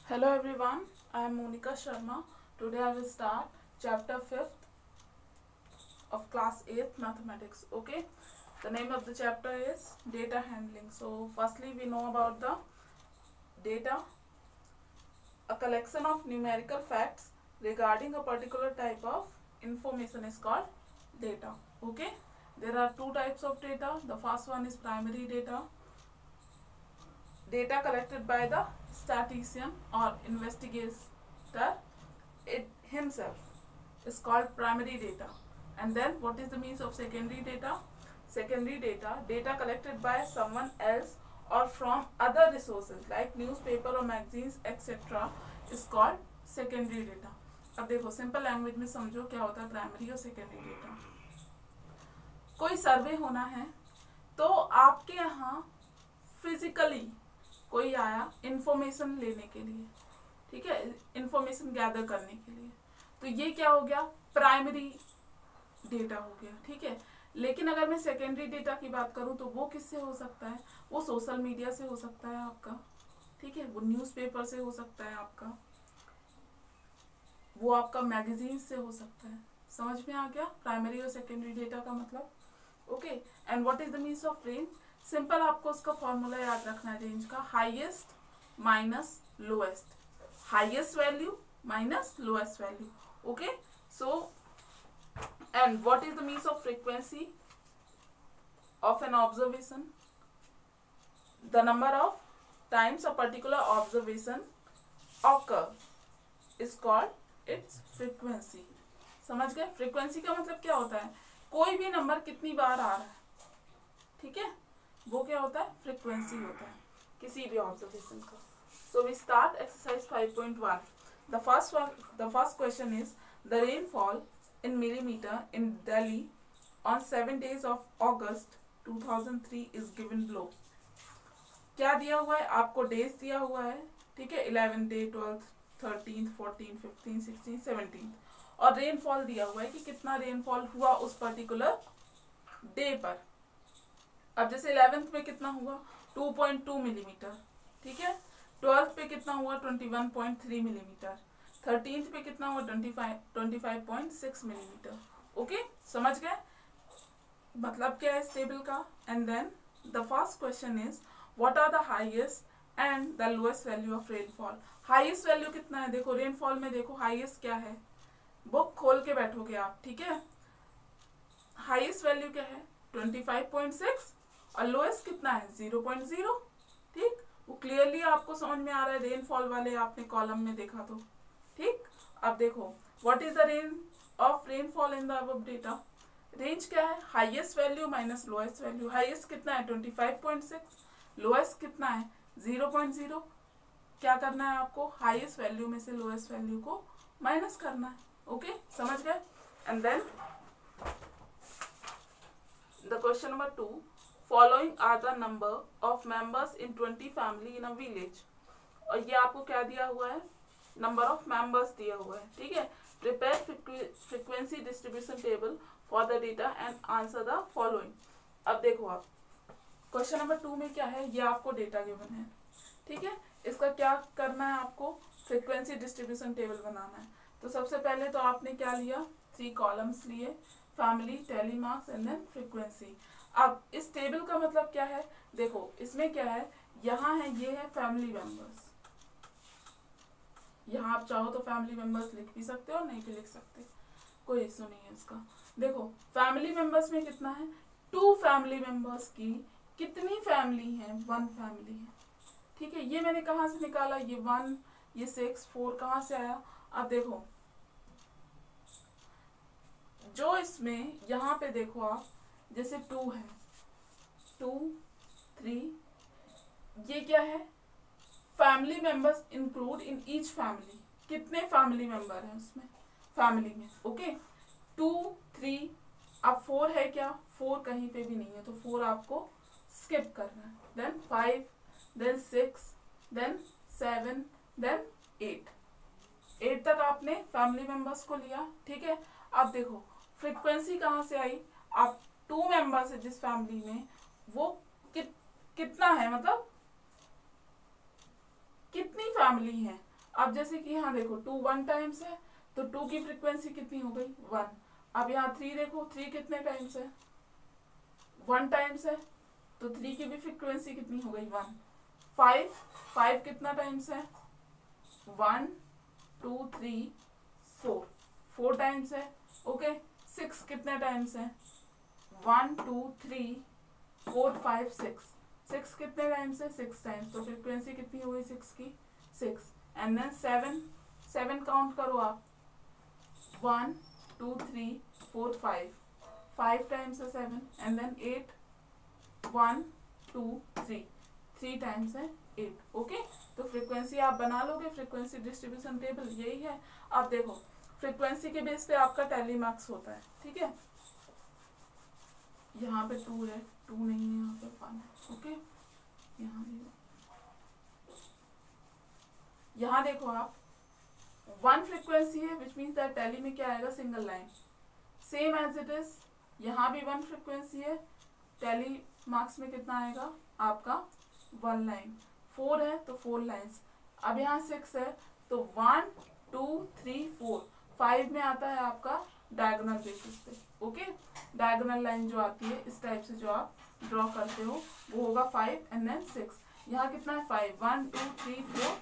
Hello everyone, I am Monica Sharma. Today I will start chapter 5th of class 8th mathematics. Okay, the name of the chapter is data handling. So firstly we know about the data, a collection of numerical facts regarding a particular type of information is called data. Okay, there are two types of data. The first one is primary data collected by the statistician or investigator it himself is called primary data. And then what is the means of secondary data? Secondary data collected by someone else or from other resources like newspaper or magazines etc. is called secondary data. अब देखो simple language में समझो क्या होता है primary और secondary data. कोई सर्वे होना है तो आपके यहाँ फिजिकली कोई आया इंफॉर्मेशन लेने के लिए, ठीक है, इंफॉर्मेशन गैदर करने के लिए, तो ये क्या हो गया, प्राइमरी डेटा हो गया. ठीक है, लेकिन अगर मैं सेकेंडरी डेटा की बात करूं तो वो किससे हो सकता है? वो सोशल मीडिया से हो सकता है आपका, ठीक है, वो न्यूज़पेपर से हो सकता है आपका, वो आपका मैगजीन से हो सकता है. समझ में आ गया प्राइमरी और सेकेंडरी डेटा का मतलब. Okay, and what is the means of range? Simple आपको उसका फॉर्मूला याद रखना है रेंज का, highest minus lowest, highest value minus lowest value. Okay, so and what is the means of frequency of an observation? The number of times a particular observation occur is called its frequency. समझ गए? Frequency का मतलब क्या होता है? कोई भी number कितनी बार आ रहा है, ठीक है, वो क्या होता है? फ्रीक्वेंसी होता है किसी भी ऑब्जर्वेशन का. So we start exercise 5.1. The first question is the rainfall in millimeter in Delhi on 7 days of August 2003 is given below. क्या दिया हुआ है आपको? डेज दिया हुआ है, ठीक है, 11th day, 12th, 13th, 14th, 15th, 16th, 17th, और रेनफॉल दिया हुआ है कि कितना रेनफॉल हुआ उस पर्टिकुलर डे पर. अब जैसे 11th में कितना हुआ? 2.2 मिलीमीटर, ठीक है, 12th पे कितना हुआ? 21.3 मिलीमीटर, 13th पे कितना हुआ? 25.6 मिलीमीटर. ओके, समझ गए मतलब क्या है इस टेबल का. And then the first question is what are the highest and the lowest value of rainfall. Highest value कितना है? देखो रेनफॉल में देखो हाईएस्ट क्या है, बुक खोल के बैठोगे आप, ठीक है, हाईएस्ट वैल्यू क्या है? 25.6 और लोएस्ट कितना है? 0.0. ठीक, वो क्लियरली आपको समझ में आ रहा है, रेनफॉल वाले आपने कॉलम में देखा तो. ठीक, अब देखो what is the range of rainfall in the above data. Range क्या है? Highest value minus lowest value. Highest कितना है? 25.6, लोएस्ट कितना है? 0.0. क्या करना है आपको? हाईएस्ट वैल्यू में से लोएस्ट वैल्यू को माइनस करना है. ओके, समझ गए. And then the question number 2, following are the number of members in 20 family in a village. और ये आपको क्या दिया हुआ है? नंबर ऑफ मेंबर्स दिया हुआ है, ठीक है. Prepare frequency distribution table for the data and answer the following. अब देखो आप क्वेश्चन नंबर 2 में क्या है, ये आपको डेटा गिवन है, ठीक है, इसका क्या करना है आपको? फ्रीक्वेंसी डिस्ट्रीब्यूशन टेबल बनाना है. तो सबसे पहले तो आपने क्या लिया? 3 कॉलम्स लिए, family, tally marks and then frequency. अब इस टेबल का मतलब क्या है? देखो इसमें क्या है, यहाँ है, ये है फैमिली मेंबर्स. यहाँ आप चाहो तो फैमिली मेंबर्स लिख भी सकते हो और नहीं भी लिख सकते, कोई इशू नहीं है इसका. देखो फैमिली मेंबर्स में कितना है? 2 फैमिली मेंबर्स की कितनी फैमिली है? 1 फैमिली है, ठीक है. ये मैंने कहाँ से निकाला? ये 1, ये 6, 4 कहाँ से आया? अब देखो जो इसमें यहाँ पे देखो आप, जैसे 2 है, 2, 3, ये क्या है? Family members include in each family. कितने फैमिली मेंबर हैं उसमें फैमिली में? ओके, 2, 3. अब 4 है क्या? 4 कहीं पे भी नहीं है, तो 4 आपको स्किप करना है. देन 5, देन 6, देन 7, देन 8 तक आपने फैमिली मेंबर्स को लिया, ठीक है. अब देखो फ्रीक्वेंसी कहाँ से आई? आप 2 मेंबर्स है जिस फैमिली में, वो कितना है, मतलब कितनी फैमिली है? अब जैसे कि यहाँ देखो 2 1 टाइम्स है तो 2 की फ्रीक्वेंसी कितनी हो गई 1। अब यहाँ 3 देखो 3 कितने टाइम्स है 1 टाइम्स है तो 3 की भी फ्रीक्वेंसी कितनी हो गई 1। 5 कितना टाइम्स है 1 2 3 4 टाइम्स है। ओके 6 कितने टाइम्स है 1 2 3 4 5 6 कितने टाइम्स है 6 टाइम्स। तो फ्रीक्वेंसी कितनी हो गई 6 की 6। एंड देन 7 काउंट करो आप 1 2 3 4 5 टाइम्स है 7। एंड देन 8 1 2 3 टाइम्स है 8। ओके तो फ्रीक्वेंसी आप बना लोगे। फ्रीक्वेंसी डिस्ट्रीब्यूशन टेबल यही है। अब देखो फ्रीक्वेंसी के बेस पे आपका टैली मार्क्स होता है। ठीक है यहाँ पे 2 है 2 नहीं है यहाँ पे 1 है। ओके यहाँ देखो आप 1 फ्रीक्वेंसी है विच मीन्स दैट टैली में क्या आएगा single line same as it is. यहाँ भी 1 फ्रीक्वेंसी है टैली मार्क्स में कितना आएगा आपका 1 लाइन। 4 है तो 4 लाइन्स। अब यहाँ 6 है तो 1 2 3 4 5 में आता है आपका डायगोनल बेसिस पे। ओके डायगोनल लाइन जो आती है इस टाइप से जो आप ड्रॉ करते हो वो होगा 5 एंड देन 6। यहाँ कितना है 5 1 2 3 4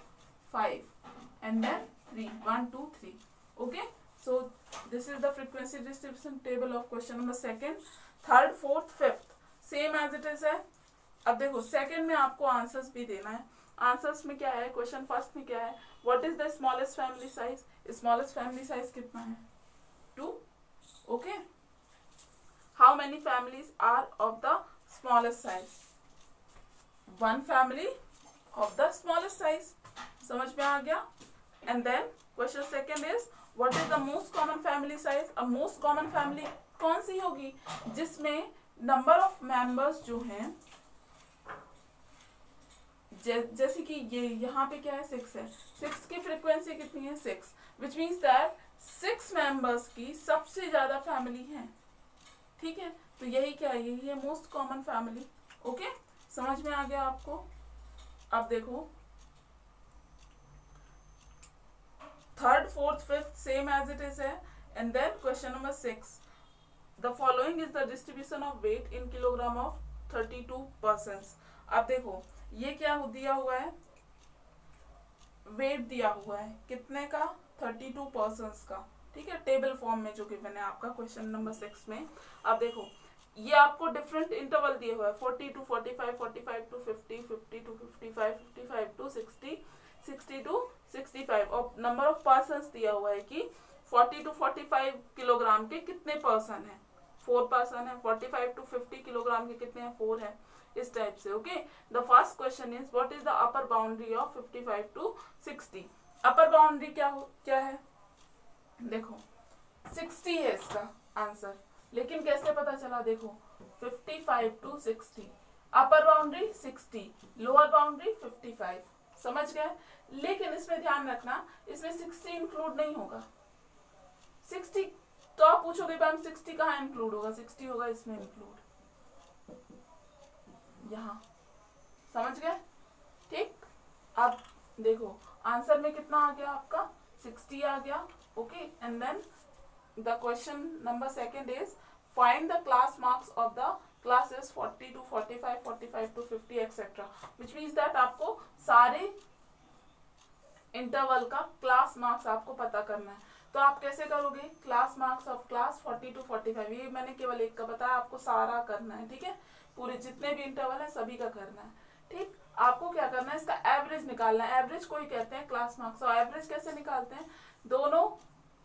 5 and then 3 1 2 3। Okay so this is the frequency distribution table of question number 2nd 3rd 4th 5th same as it is है। अब देखो सेकंड में आपको आंसर्स भी देना है। आंसर्स में क्या है क्वेश्चन फर्स्ट में क्या है what is the smallest family size. Smallest family size कितना है 2। Okay how many families are of the smallest size 1 family of the smallest size. समझ में आ गया। And then question second is what is the most common family size. अब most common family कौन सी होगी जिसमें नंबर ऑफ मेंबर्स जो हैं जैसे कि ये यहाँ पे क्या है 6 है 6 की फ्रीक्वेंसी कितनी है 6 विच मीन्स दैट 6 मेंबर्स की सबसे ज्यादा फैमिली है। ठीक है तो यही क्या है यही है मोस्ट कॉमन फैमिली। ओके समझ में आ गया आपको। अब देखो 3rd 4th 5th same as it is है। And then question number 6 the following is the distribution of weight in kilogram of 32 persons. अब देखो ये क्या दिया हुआ है वेट दिया हुआ है कितने का 32 पर्सन्स का। ठीक है टेबल फॉर्म में जो गिवन है आपका क्वेश्चन नंबर 6 में। अब देखो ये आपको डिफरेंट इंटरवल दिए हुआ है 40 to 45 45 to 50 50 to 55 55 to 60 60 to 65 और नंबर ऑफ पर्सन्स दिया हुआ है कि 40 to 45 किलोग्राम के कितने पर्सन है 4 पर्सन है। 45 to 50 किलोग्राम के कितने हैं 4 है इस टाइप से। Okay the first question is what is the upper boundary of 55 to 60। Upper boundary क्या है देखो 60 है इसका आंसर। लेकिन कैसे पता चला देखो 55 to 60 upper boundary 60 lower boundary 55। समझ गए। लेकिन इसमें ध्यान रखना इसमें 60 इंक्लूड नहीं होगा। 60 तो आप पूछोगे मैम 60 कहाँ इंक्लूड होगा 60 होगा इसमें इंक्लूड यहाँ। समझ गए। ठीक अब देखो आंसर में कितना आ गया आपका 60 आ गया। Okay and then the question number 2nd is find the class marks of the classes 40 to 45 45 to 50 etcetera which means that आपको सारे इंटरवल का क्लास मार्क्स आपको पता करना है। तो आप कैसे करोगे class marks of class 40 to 45 ये मैंने केवल एक का बताया आपको सारा करना है। ठीक है पूरे जितने भी इंटरवल है सभी का करना है। ठीक आपको क्या करना है इसका एवरेज निकालना है। एवरेज को ही कहते हैं क्लास मार्क्स। और एवरेज कैसे निकालते हैं दोनों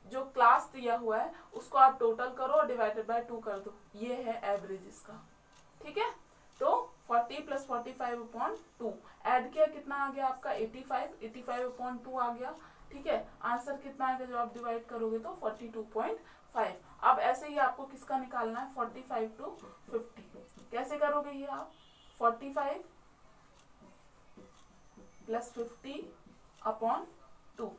जो क्लास दिया हुआ है उसको आप टोटल करो और डिवाइडेड बाय 2 कर दो ये है एवरेज इसका। ठीक है तो 40 + 45/2 ऐड किया कितना आ गया आपका 85 85/2 आ गया। ठीक है आंसर कितना आएगा जो आप डिवाइड करोगे तो 42.5। अब ऐसे ही आपको किसका निकालना है 45 to 50। कैसे करोगे ये आप 45 + 50/2।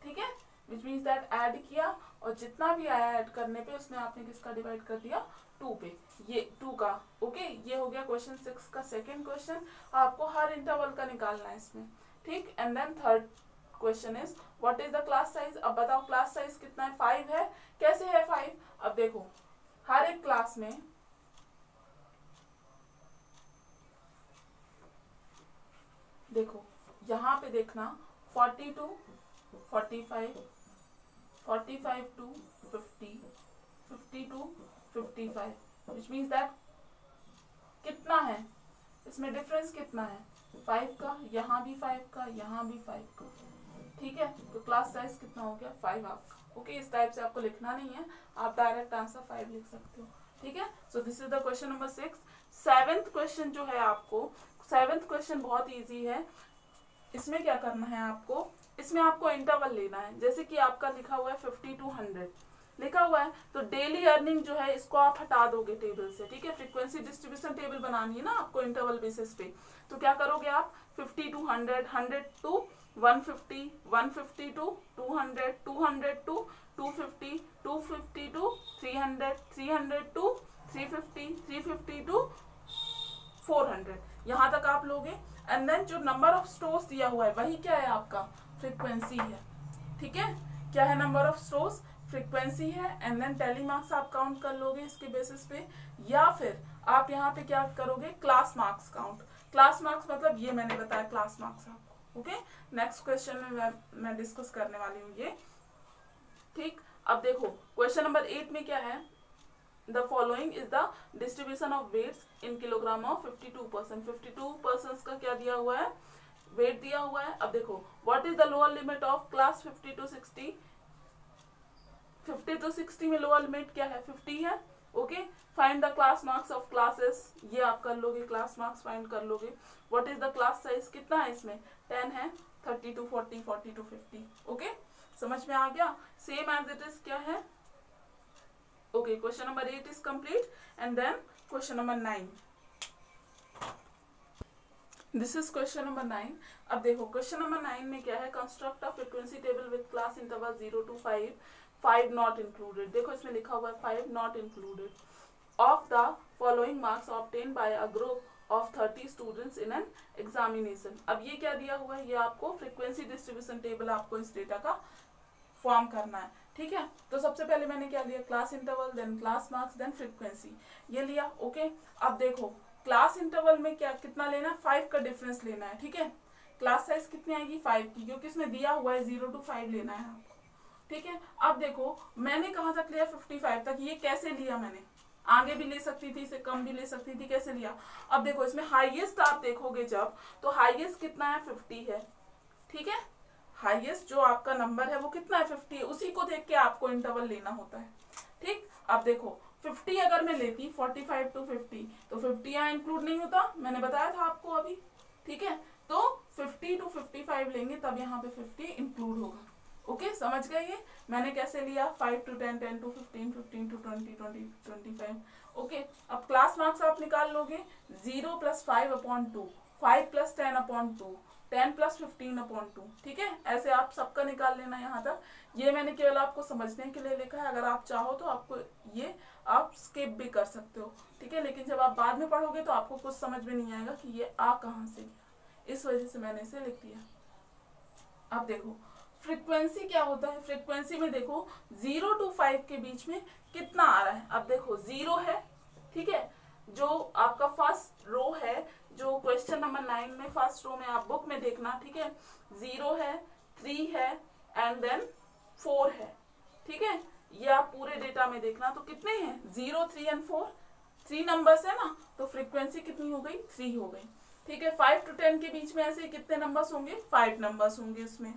ठीक है विच मीन्स दैट ऐड किया और जितना भी आया ऐड करने पे उसमें आपने किसका डिवाइड कर दिया 2 पे ये 2 का। ओके ये हो गया क्वेश्चन 6 का सेकंड क्वेश्चन। आपको हर इंटरवल का निकालना है इसमें। ठीक and then third question is what is the class size. अब बताओ क्लास साइज कितना है, 5 है। कैसे है 5? अब देखो हर एक क्लास में देखो यहाँ पे देखना 42, 45, 45 to 50, 50 to 55, which means that कितना है इसमें डिफरेंस कितना है 5 का, यहाँ भी 5 का, यहाँ भी 5 का, ठीक है। तो क्लास साइज कितना हो गया 5 आपका। ओके, इस टाइप से आपको लिखना नहीं है, आप डायरेक्ट आंसर 5 लिख सकते हो, ठीक है। So this is the question number 6। 7th question जो है आपको, 7th क्वेश्चन बहुत इजी है। इसमें क्या करना है आपको, इसमें आपको इंटरवल लेना है। जैसे कि आपका लिखा हुआ है 50 to 100 लिखा हुआ है, तो डेली अर्निंग जो है इसको आप हटा दोगे टेबल से, ठीक है। फ्रीक्वेंसी डिस्ट्रीब्यूशन टेबल बनानी है ना आपको इंटरवल बेसिस पे, तो क्या करोगे आप 50 to 100, 100 to 150, 150 to 200, 200 to 250, 250 to 300, 300 to 350, 350 to 400, यहाँ तक आप लोगे। एंड देन जो नंबर ऑफ स्टोर्स दिया हुआ है वही क्या है आपका फ्रीक्वेंसी है, ठीक है। क्या है नंबर ऑफ स्टोर्स, फ्रीक्वेंसी है। एंड देन टैली मार्क्स आप काउंट कर लोगे इसके बेसिस पे, या फिर आप यहाँ पे क्या करोगे class marks count. Class marks मतलब ये मैंने बताया क्लास मार्क्स आपको, ओके। नेक्स्ट क्वेश्चन में मैं डिस्कस करने वाली हूँ ये, ठीक। अब देखो क्वेश्चन नंबर 8 में क्या है, The following is the distribution of weights in kilogram of 52%. 52% का क्या दिया हुआ है, वेट दिया हुआ है। अब देखो what is the lower limit of class 50 to 60? 50 to 60 में लोअर लिमिट क्या है 50 है, okay. Find the class marks of classes, ये आप कर लोगे, क्लास मार्क्स फाइंड कर लोगे। What is the class size, कितना है इसमें 10 है, 30 to 40, 40 to 50, ओके। समझ में आ गया, सेम एज इट इज क्या है, okay. Question number 8 is complete. And then question number 9, this is question number 9। अब देखो क्वेश्चन नंबर 9 में क्या है, construct a frequency table with class interval 0 to 5, 5 not included. देखो इसमें लिखा हुआ है 5 not included of the following marks obtain by a group of 30 students in an examination. अब ये क्या दिया हुआ है, ये आपको फ्रीक्वेंसी डिस्ट्रीब्यूशन टेबल आपको इस डेटा का फॉर्म करना है, ठीक है। तो सबसे पहले मैंने क्या लिया, class interval, then class marks, then frequency, ये लिया, ओके। अब देखो क्लास इंटरवल में क्या कितना लेना है, 5 का डिफरेंस लेना है, ठीक है। क्लास साइज कितनी आएगी 5 की, क्योंकि इसमें दिया हुआ है 0 to 5 लेना है आपको, ठीक है। अब देखो मैंने कहाँ तक लिया 55 तक, ये कैसे लिया मैंने, आगे भी ले सकती थी, इससे कम भी ले सकती थी, कैसे लिया। अब देखो इसमें हाईएस्ट आप देखोगे जब, तो हाईएस्ट कितना है 50 है, ठीक है। हाईएस्ट जो आपका नंबर है वो कितना है 50 है, उसी को देख के आपको इंटरवल लेना होता है, ठीक। अब देखो 50 अगर मैं लेती 45 to 50, तो 50 यहाँ इंक्लूड नहीं होता, मैंने बताया था आपको अभी, ठीक है। तो 50 to 55 लेंगे तब यहाँ पे 50 इंक्लूड होगा, ओके। समझ गए ये मैंने कैसे लिया, 5 to 10, 10 to 15, 15 to 20, 20 to 25, okay. अब क्लास मार्क्स आप निकाल लोगे, 0 + 5/2, 5 + 10/2, 10 + 15/2, ठीक है। ऐसे आप सबका निकाल लेना यहाँ तक। ये मैंने केवल आपको समझने के लिए लिखा है, अगर आप चाहो तो आपको ये आप स्किप भी कर सकते हो, ठीक है। लेकिन जब आप बाद में पढ़ोगे तो आपको कुछ समझ में नहीं आएगा कि ये आ कहाँ से गया, इस वजह से मैंने इसे लिख दिया। अब देखो फ्रीक्वेंसी क्या होता है, फ्रीक्वेंसी में देखो 0 to 5 के बीच में कितना आ रहा है। अब देखो 0 है, ठीक है, जो आपका फर्स्ट रो है, जो क्वेश्चन नंबर 9 में फर्स्ट रो में आप बुक में देखना, ठीक है। 0 है, 3 है एंड देन 4 है, ठीक है। ये आप पूरे डेटा में देखना, तो कितने हैं 0, 3 एंड 4, 3 नंबर्स है ना, तो फ्रीक्वेंसी कितनी हो गई 3 हो गई, ठीक है। 5 to 10 के बीच में ऐसे कितने नंबर्स होंगे 5 नंबर्स होंगे इसमें,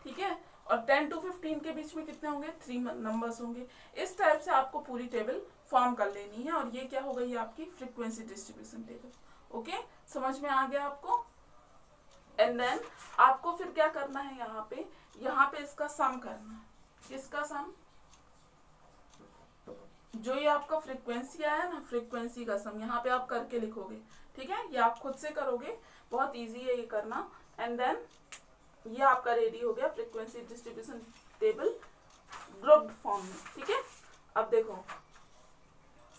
ठीक है। और 10 to 15 के बीच में कितने होंगे 3 नंबर्स होंगे। इस टाइप से आपको पूरी टेबल फॉर्म कर लेनी है, और ये क्या हो गई आपकी फ्रीक्वेंसी डिस्ट्रीब्यूशन टेबल, ओके। समझ में आ गया आपको। एंड देन आपको फिर क्या करना है, यहाँ पे इसका सम करना है। किसका सम, जो ये आपका फ्रीक्वेंसी आया है ना, फ्रीक्वेंसी का सम यहाँ पे आप करके लिखोगे, ठीक है। ये आप खुद से करोगे, बहुत इजी है ये करना। एंड देन ये आपका रेडी हो गया frequency distribution table grouped form में, ठीक है। अब देखो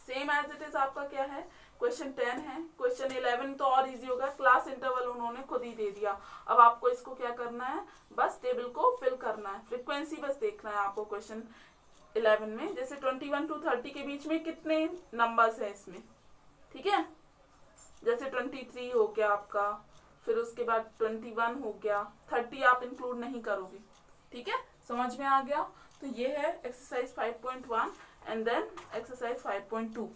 सेम एज इट इज आपका क्या है, क्वेश्चन 10 है। क्वेश्चन 11 तो और इजी होगा, क्लास इंटरवल उन्होंने खुद ही दे दिया। अब आपको इसको क्या करना है, बस टेबल टेबल को फिल करना है, फ्रीक्वेंसी बस देखना है आपको क्वेश्चन 11 में। जैसे 21 to 30 के बीच में कितने नंबर्स है इसमें, ठीक है। जैसे 23 हो गया आपका, फिर उसके बाद 21 हो गया, 30 आप इंक्लूड नहीं करोगे, ठीक है। समझ में आ गया। तो ये है exercise 5.1 and then exercise 5.2।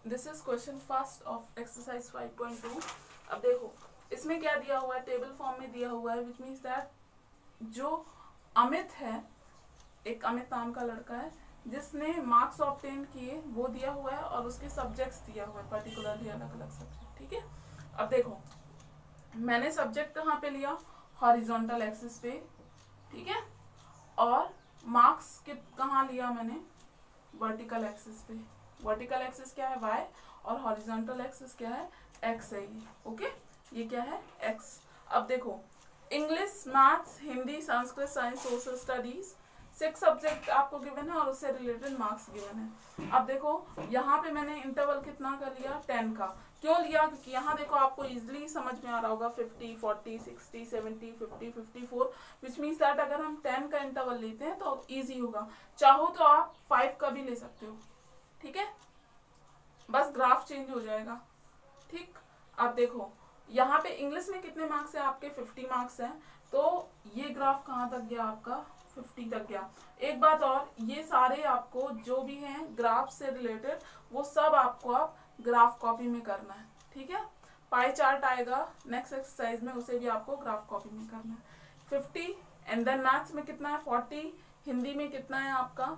This is question first of exercise 5.2। अब देखो इसमें क्या दिया हुआ है, टेबल फॉर्म में दिया हुआ है, विच मीन्स दैट जो अमित है, एक अमित नाम का लड़का है जिसने मार्क्स ऑब्टेन किए, वो दिया हुआ है और उसके सब्जेक्ट्स दिया हुआ है, पर्टिकुलरली अलग अलग सब्जेक्ट, ठीक है। अब देखो मैंने सब्जेक्ट कहाँ पे लिया, हॉरिजॉन्टल एक्सिस पे, ठीक है, और मार्क्स कहाँ लिया मैंने, वर्टिकल एक्सिस पे। वर्टिकल एक्सिस क्या है, y, और हॉरिजॉन्टल एक्सिस क्या है, x है ये, ओके। ये क्या है, x। अब देखो English, maths, Hindi, Sanskrit, science, social studies, 6 subject आपको गिवन है और उससे रिलेटेड मार्क्स गिवन है। अब देखो यहाँ पे मैंने इंटरवल कितना का लिया, 10 का। क्यों लिया, क्योंकि यहाँ देखो आपको इजीली समझ में आ रहा होगा 50, 40, 60, 70, 50, 54, विच मीन्स दैट अगर हम 10 का इंटरवल लेते हैं तो इजी होगा। चाहो तो आप 5 का भी ले सकते हो, ठीक है, बस ग्राफ चेंज हो जाएगा, ठीक। अब देखो यहाँ पे इंग्लिश में कितने मार्क्स है आपके, 50 मार्क्स हैं, तो ये ग्राफ कहाँ तक गया आपका, 50 तक गया। एक बात और, ये सारे आपको जो भी हैं ग्राफ से रिलेटेड, वो सब आपको आप ग्राफ कॉपी में करना है, ठीक है। पाई चार्ट आएगा नेक्स्ट एक्सरसाइज में, उसे भी आपको ग्राफ कॉपी में करना है। 50 एंड देन मैथ्स में कितना है, 40, हिंदी में कितना है आपका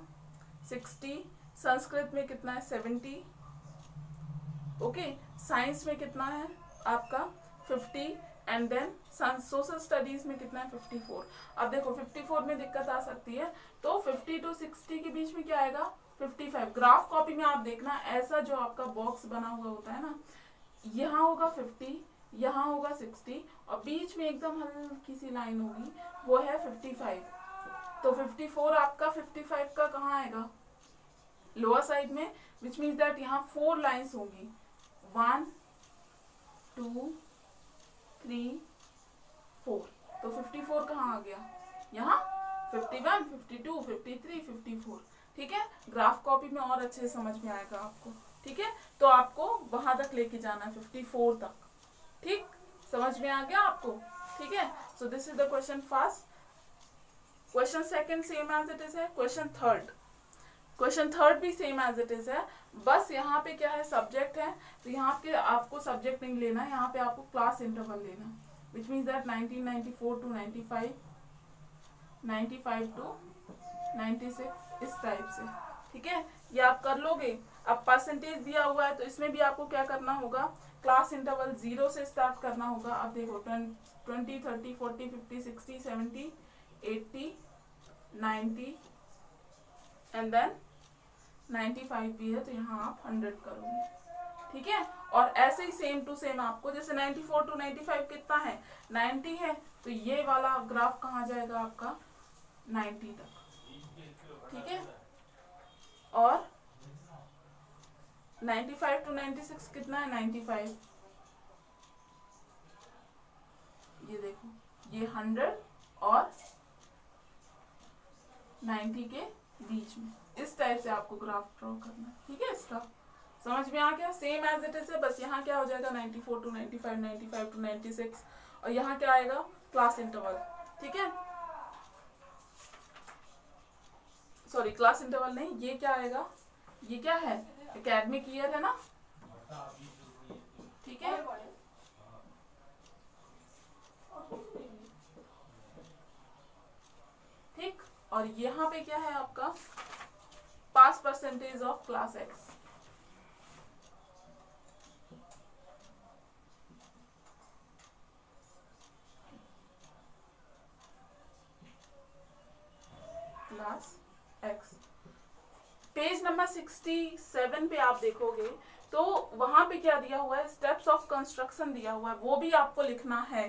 60, संस्कृत में कितना है 70, ओके, साइंस में कितना है आपका 50 एंड देन सोशल स्टडीज में कितना है 54। अब देखो 54 में दिक्कत आ सकती है, तो 50 to 60 के बीच में क्या आएगा 55। ग्राफ कॉपी में आप देखना ऐसा जो आपका बॉक्स बना हुआ होता है ना, यहाँ होगा 50, यहाँ होगा 60 और बीच में एकदम हल्की सी लाइन होगी, वो है 55। तो 54 आपका 55 का कहाँ आएगा, लोअर साइड में, विच मीन्स दैट यहाँ 4 लाइन्स होंगी, 1 2 3 4। तो 54 कहाँ आ गया, यहाँ 51, 52, 53, 54, ठीक है। ग्राफ कॉपी में और अच्छे से समझ में आएगा आपको, ठीक है। तो आपको वहां तक लेके जाना है 54 तक, ठीक, समझ में आ गया आपको, ठीक है। So this is the question first. Question second same as it is है, क्वेश्चन थर्ड भी सेम एज इट इज है, बस यहाँ पे क्या है, सब्जेक्ट है, तो यहाँ पे आपको सब्जेक्ट नहीं लेना है, यहाँ पे आपको क्लास इंटरवल लेना है, विच मीन्स दैट 1994 to 95, 95 to 96, इस टाइप से, ठीक है। ये आप कर लोगे। अब परसेंटेज दिया हुआ है तो इसमें भी आपको क्या करना होगा, क्लास इंटरवल 0 से स्टार्ट करना होगा। अब देखो 20, 30, 40, 50, 60, 70, 80, 90 एंड देन 95 भी है, तो यहाँ आप 100 करोगे, ठीक है। और ऐसे ही सेम टू सेम आपको, जैसे 94 to 95 कितना है, 90 है, तो ये वाला ग्राफ कहाँ जाएगा आपका 90 तक, ठीक है। और 95 to 96 कितना है, 95, ये देखो ये 100 और 90 के बीच में, इस टाइप से आपको ग्राफ ड्रॉ करना है, ठीक है। इसका समझ में आ गया, सेम एज इट इज है, बस यहाँ क्या हो जाएगा 94 to 95, 95 to 96, और यहाँ क्या आएगा क्लास इंटरवल, ठीक है। सॉरी क्लास इंटरवल नहीं, ये क्या आएगा, ये क्या है एकेडमिक ईयर है ना, ठीक है। ठीक, और यहाँ पे क्या है आपका pass percentage of class X, class X. Page number 67 पे आप देखोगे तो वहां पे क्या दिया हुआ है, स्टेप्स ऑफ कंस्ट्रक्शन दिया हुआ है, वो भी आपको लिखना है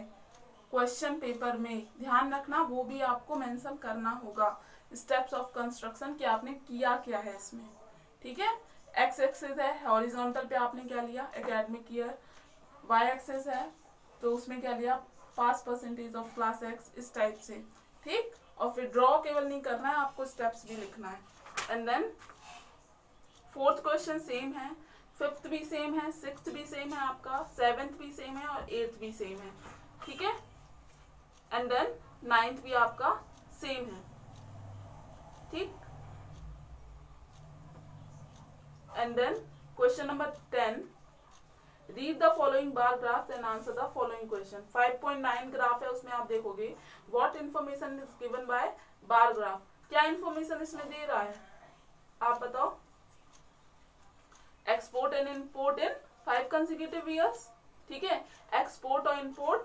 क्वेश्चन पेपर में, ध्यान रखना, वो भी आपको मेंशन करना होगा स्टेप्स ऑफ कंस्ट्रक्शन कि आपने किया क्या है इसमें, ठीक है। एक्स एक्सिस है, हॉरिजॉन्टल पे आपने क्या लिया एकेडमिक ईयर, वाई एक्सिस है तो उसमें क्या लिया पास परसेंटेज ऑफ क्लास एक्स, इस टाइप से, ठीक। और फिर ड्रॉ केवल नहीं करना है, आपको स्टेप्स भी लिखना है। And then fourth question same है, फिफ्थ भी सेम है, सिक्स्थ भी सेम है आपका, सेवेंथ भी सेम है और एट्थ भी सेम है, ठीक है। एंड देन नाइन्थ भी आपका सेम है, ठीक। And then question number 10, read the following bar graph and answer the following question. 5.9 graph है, उसमें आप देखोगे what information is given by bar graph, क्या इंफॉर्मेशन इसमें दे रहा है, आप बताओ। Export and import in 5 consecutive years, ठीक है। एक्सपोर्ट और इंपोर्ट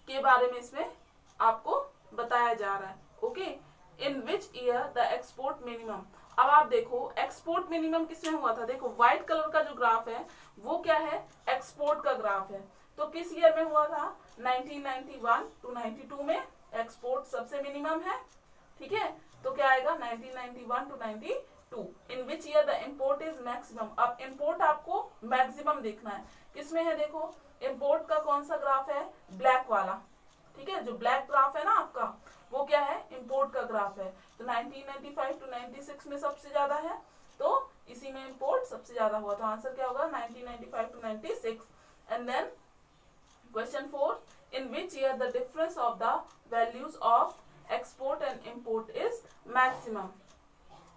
के बारे में इसमें आपको बताया जा रहा है, okay. In which year the export minimum, अब आप देखो एक्सपोर्ट मिनिमम किसमें हुआ था, देखो व्हाइट कलर का जो ग्राफ है वो क्या है, एक्सपोर्ट का ग्राफ है। तो किस ईयर में हुआ था, 1991 टू 92 में एक्सपोर्ट सबसे मिनिमम है, ठीक है। तो क्या आएगा 1991 to 92। In which year the import is maximum, अब इंपोर्ट आपको मैक्सिमम देखना है, किसमें है, देखो इंपोर्ट का कौन सा ग्राफ है, ब्लैक वाला, ठीक है। जो ब्लैक ग्राफ है ना आपका, वो क्या है, इंपोर्ट का ग्राफ है। तो 1995 टू 96 में सबसे ज्यादा है, तो इसी में इंपोर्ट सबसे ज्यादा हुआ, तो आंसर क्या होगा 1995 to 96। And then question 4, in which year the difference of the values of export and import is maximum,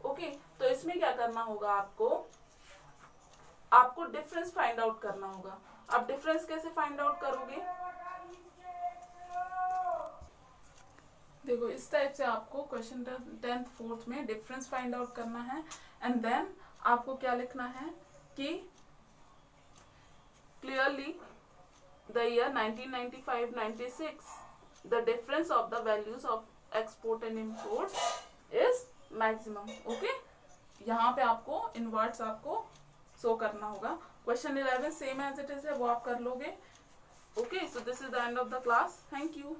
okay. तो इसमें क्या करना होगा, आपको डिफरेंस फाइंड आउट करना होगा। अब डिफरेंस कैसे फाइंड आउट करोगे, देखो इस टाइप से आपको क्वेश्चन 10th 4th में डिफरेंस फाइंड आउट करना है। एंड देन आपको क्या लिखना है कि clearly the year 1995-96 the difference of the values of export and import is maximum, okay. यहाँ पे आपको इन वर्ड्स आपको शो करना होगा। Question 11 same as it is है, वो आप कर लोगे, okay. So this is the end of the class, thank you.